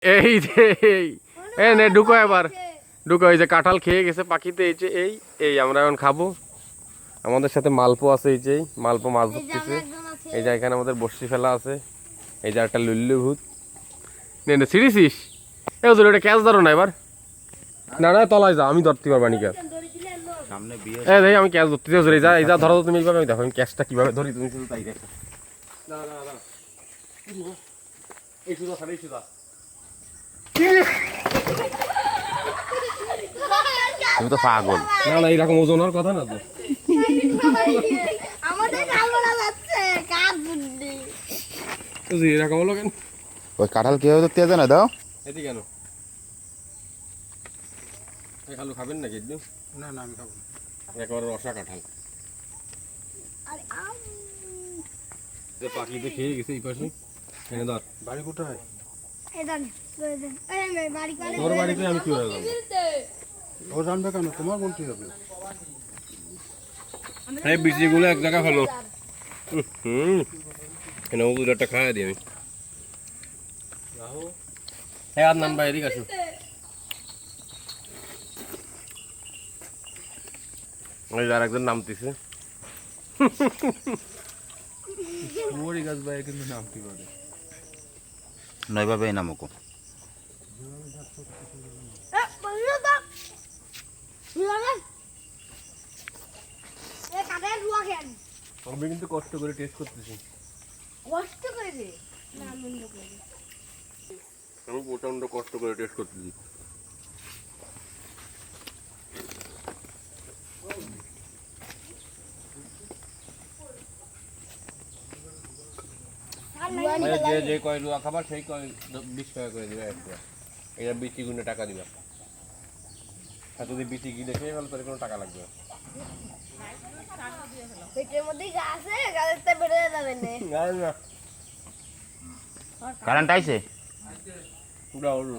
এই যে এই নে ঢুকো এবার ঢুকো। এই যে কাঁঠাল খেয়ে গেছে পাখিতে। এই যে এই আমরা এখন খাবো। আমাদের সাথে মালপো আছে। এই যে মালপো মাছ ধরতেছে। এই যে এখানে আমাদের বড়শি ফেলা আছে। এই যে একটা লুল্লু ভূত নে নে সিরিসিস। এই ওদের ওটা ক্যাচ ধরো না এবার। না না তলায় যা, আমি ধরতে পারবা নি ক্যাচ। এই দেখি আমি ক্যাচ ধরতে যা এই যা ধরো তুমি এইভাবে। আমি দেখো আমি ক্যাচটা কিভাবে ধরি, তুমি শুধু তাই দেখো। না না না এই সুদা ছাড়, এই সুদা। তুমি তো পাগল। না না এরকম ওজন হওয়ার কথা না তো। এরকম হলো কেন? ওই কাঁঠাল কিভাবে ধরতে জানো দাও? এটি কেন খালু খাবেন নাকি একটু? না না আমি খাবো না। একেবারে রসা কাঁঠাল। যে পাখিতে খেয়ে গেছে এই পাশে। এনে ধর। বাড়ি কোথায়? তোর বাড়িতে আমি কিভাবে যাবো? ও জানবে কেন? তোমার বলতে হবে। এই বিচিগুলো এক জায়গা হলো। এনে ও দুটো খাওয়া দিই আমি। হ্যাঁ আদনান ভাই এদিকে আসো। ওই আর একজন নামতেছে। ওরই গাছ ভাই কিন্তু নামতে পারে। নয়ভাবে এই নামকো। আমি কিন্তু কষ্ট করে টেস্ট করতেছি। আমি প্রচন্ড কষ্ট করে টেস্ট করতেছি। যে যে কয় লুয়া খাবার সেই কয় 20 টাকা করে দিবে একটা। এটা বিচি গুনে টাকা দিবা। আর যদি বিচি গিলে খেয়ে ফেলো তাহলে কোনো টাকা লাগবে না। পেটের মধ্যে গা আছে, গাছেরটা বেড়ে যাবে না। না না কারেন্ট আইছে? পুরা হলো।